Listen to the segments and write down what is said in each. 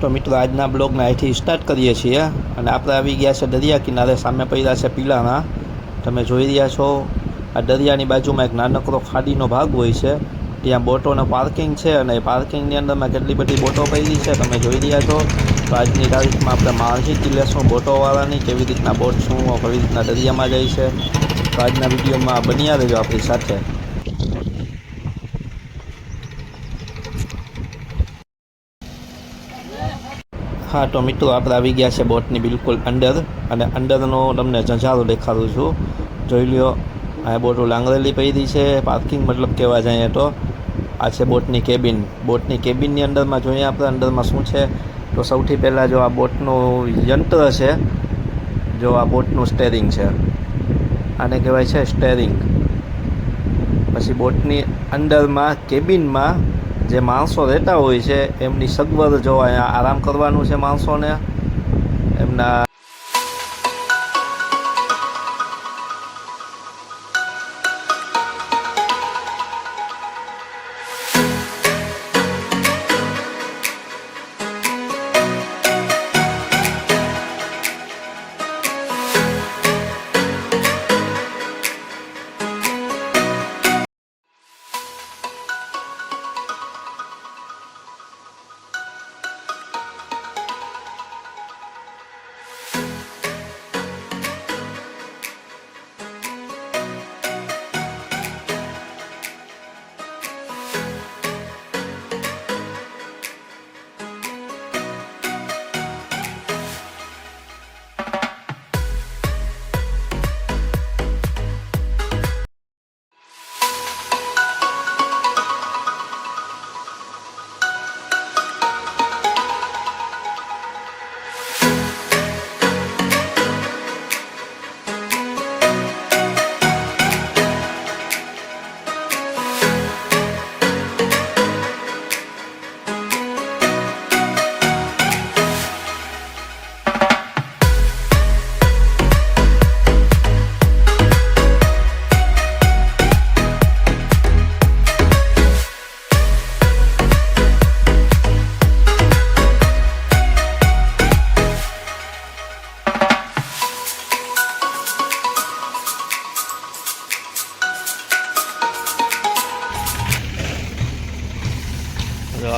તો મિત્રો આજના બ્લોગને અહીંથી સ્ટાર્ટ કરીએ છીએ અને આપણે આવી ગયા છે દરિયા કિનારે. સામે પડ્યા છે પીલાણા, તમે જોઈ રહ્યા છો. આ દરિયાની બાજુમાં એક નાનકડો ખાડીનો ભાગ હોય છે, ત્યાં બોટોનો પાર્કિંગ છે અને એ પાર્કિંગની અંદરમાં કેટલી બધી બોટો પડી છે તમે જોઈ રહ્યા છો. તો આજની તારીખમાં આપણે માહિતી લેશું બોટોવાળાની, કેવી રીતના બોટ શું કેવી રીતના દરિયામાં જાય છે. તો આજના વિડીયોમાં બન્યા રહેજો આપણી સાથે. હા તો મિત્રો આપણે આવી ગયા છે બોટની બિલકુલ અંડર, અને અંડરનો તમને નજારો દેખાડું છું. જોઈ લ્યો, આ બોટો લાંગરેલી પડી છે. પાર્કિંગ મતલબ કહેવા જાય તો આ છે બોટની કેબિન. બોટની કેબિનની અંદરમાં જોઈએ આપણે અંદરમાં શું છે. તો સૌથી પહેલાં જો આ બોટનું યંત્ર છે, જો આ બોટનું સ્ટેરિંગ છે, આને કહેવાય છે સ્ટેરિંગ. પછી બોટની અંદરમાં કેબિનમાં જે માણસો રહેતા હોય છે એમની સગવડ જો અહીંયા આરામ કરવાનું છે માણસોને એમના.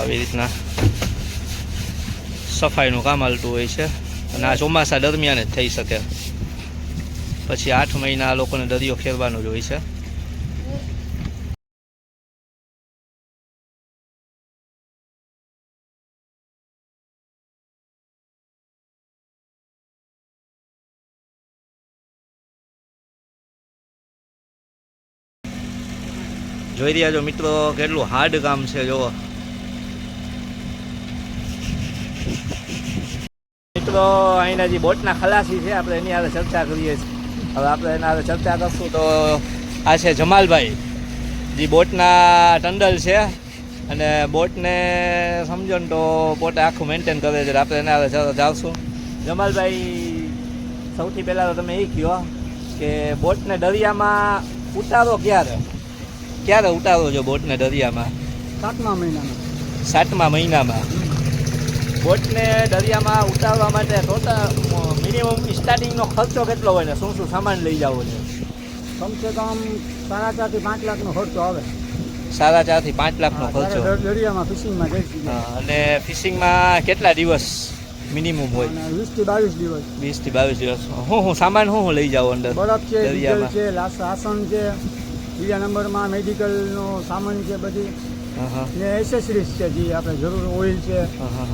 આવી રીતના સફાઈનું કામ હાલતું હોય છે અને આ ચોમાસા દરમિયાન જ થઈ શકે. પછી 8 મહિના આ લોકોને દરિયો ખેરવાનો જ હોય છે. જોઈ રહ્યા છો મિત્રો કેટલું હાર્ડ કામ છે. જુઓ મિત્રો, અહીંના જે બોટના ખલાસી છે આપણે એની હારે ચર્ચા કરીએ છીએ. હવે આપણે એના હારે ચર્ચા કરશું. તો આ છે જમાલભાઈ, જે બોટના ટંડલ છે અને બોટને સમજો ને તો પોતે આખું મેન્ટેન કરે છે. આપણે એના હારે જાવશું. જમાલભાઈ, સૌથી પહેલાં તો તમે એ કહો કે બોટને દરિયામાં ઉતારો ક્યારે ઉતારો છો બોટને દરિયામાં? 7મા મહિનામાં. 7મા મહિનામાં બોટને દરિયામાં ઉતારવા માટે ટોટલ મિનિમમ સ્ટાર્ટિંગનો ખર્ચો કેટલો હોય ને શું શું સામાન લઈ જાવો છે? કમસે કમ 4.5 થી 5 લાખનો ખર્ચો આવે. 4.5 થી 5 લાખનો ખર્ચો દરિયામાં ફિશિંગમાં જઈ. અને ફિશિંગમાં કેટલા દિવસ મિનિમમ હોય? 20 થી 22 દિવસ. 20 થી 22 દિવસ. હું સામાન શું લઈ જાવ અંદર? બરફ છે, ડીઝલ છે, આસન છે, બીજા નંબરમાં મેડિકલનો સામાન છે બધી, ને એસેસરીઝ છે જે આપણે જરૂર, ઓઇલ છે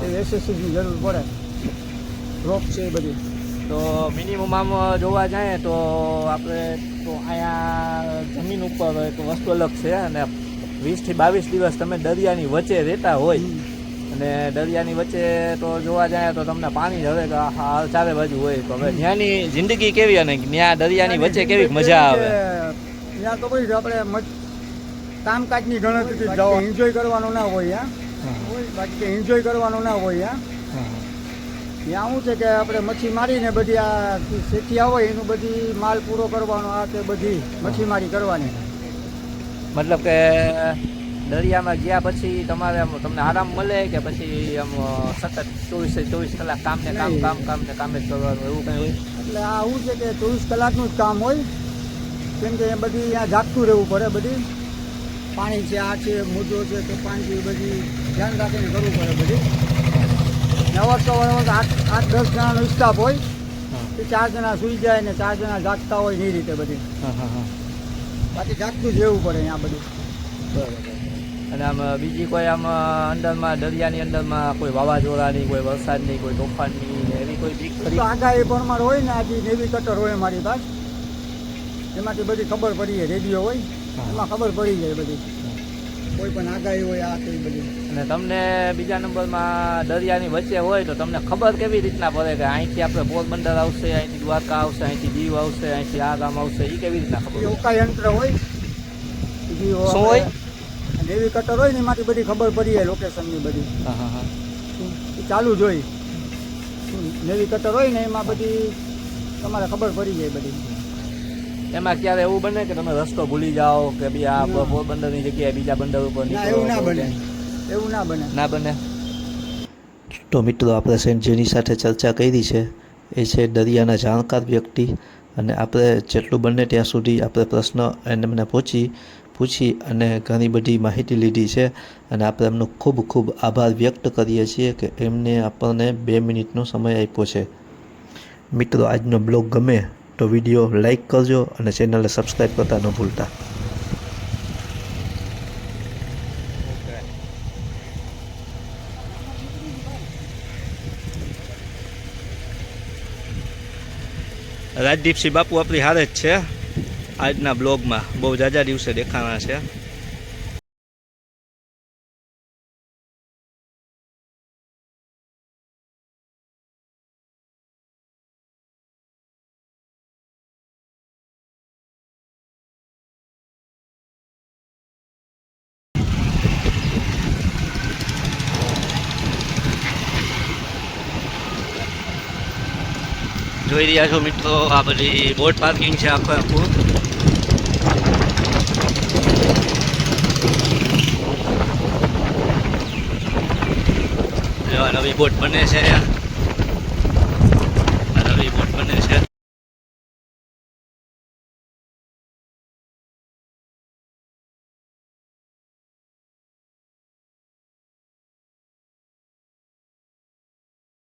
એ એસેસરીઝની જરૂર પડે, રોપ છે એ બધી. તો મિનિમમ આમ જોવા જાય તો આપણે તો અહીંયા જમીન ઉપર એક વસ્તુ અલગ છે અને 20 થી 22 દિવસ તમે દરિયાની વચ્ચે રહેતા હોય અને દરિયાની વચ્ચે તો જોવા જાય તો તમને પાણી જ હવે ચારે બાજુ હોય. તો હવે ત્યાંની જિંદગી કેવી અને ત્યાં દરિયાની વચ્ચે કેવી મજા આવે? ત્યાં તો ભાઈ આપણે કામકાજની ગણતરી એન્જોય કરવાનું ના હોય. બાકી એન્જોય કરવાનું ના હોય. ત્યાં શું છે કે આપણે મચ્છી મારીને બધી આ શેઠિયા હોય એનું બધી માલ પૂરો કરવાનો, આ તે બધી મચ્છીમારી કરવાની. મતલબ કે દરિયામાં ગયા પછી તમારે આમ તમને આરામ મળે કે પછી આમ સતત 24 કલાક કામ ને કામ નહીં. કામ ને કામ જ કરવાનું એવું કંઈ હોય? એટલે આ શું છે કે 24 કલાકનું જ કામ હોય, કેમ કે એ બધી અહીંયા જાગતું રહેવું પડે. બધી પાણી છે, આ છે, મોજો છે, તોફાન છે, એ બધી ધ્યાન રાખીને કરવું પડે બધી. નવા સવારે 8-10 જણાનો સ્ટાફ હોય, એ 4 જણા સૂઈ જાય ને 4 જણા જાગતા હોય ને એ રીતે બધી. બાકી જાગતું જ રહેવું પડે અહીંયા બધું. બરાબર. અને આમ બીજી કોઈ આમ અંદરમાં દરિયાની અંદરમાં કોઈ વાવાઝોડાની, કોઈ વરસાદની, કોઈ તોફાનની ને એવી કોઈ બીક તો ખરી? આગાહી પ્રમાણે હોય ને, આજે નેવી કટર હોય મારી પાસે, એમાંથી બધી ખબર પડી જાય. રેડિયો હોય એમાં ખબર પડી જાય બધી, કોઈ પણ આગાહી હોય આ તે બધી. અને તમને બીજા નંબરમાં દરિયાની વચ્ચે હોય તો તમને ખબર કેવી રીતના પડે કે અહીંથી આપણે પોરબંદર આવશે, અહીંથી દ્વારકા આવશે, અહીંથી દીવ આવશે, અહીંથી આ ગામ આવશે, એ કેવી રીતના ખબર એ પડે? ઉકા યંત્ર હોય, બીજી શું હોય? નેવી કટર હોય ને એમાંથી બધી ખબર પડી જાય લોકેશનની બધી. એ ચાલુ જ હોય. નેવી કટર હોય ને એમાં બધી તમારે ખબર પડી જાય બધી. એમાં ક્યારે એવું બને કે તમે રસ્તો ભૂલી જાઓ કે બી આ ના. પોરબંદરની જગ્યાએ બીજા બંદર ઉપર ના, નીકળો એવું ના તો બને. કે- એવું ના બને. ના બને. તો મિત્રો આપણે સેન્ટ જેની સાથે ચર્ચા કરી છે એ છે દરિયાના જાણકાર વ્યક્તિ, અને આપણે જેટલું બને ત્યાં સુધી આપણે પ્રશ્ન એમને પૂછી અને ઘણી બધી માહિતી લીધી છે, અને આપણે એમનો ખૂબ ખૂબ આભાર વ્યક્ત કરીએ છીએ કે એમને આપણને 2 મિનિટનો સમય આપ્યો છે. મિત્રો આજનો બ્લોગ ગમે તો વિડીયો લાઈક કરજો અને ચેનલને સબસ્ક્રાઈબ કરતા ન ભૂલતા. રાજદીપસિંહ બાપુ આપણી હારે જ છે આજના બ્લોગમાં, બહુ જાજા દિવસે દેખાણા છે. જોઈ રહ્યા છો મિત્રો, આ બધી બોટ પાર્કિંગ છે આખું આખું. નવી બોટ બને છે.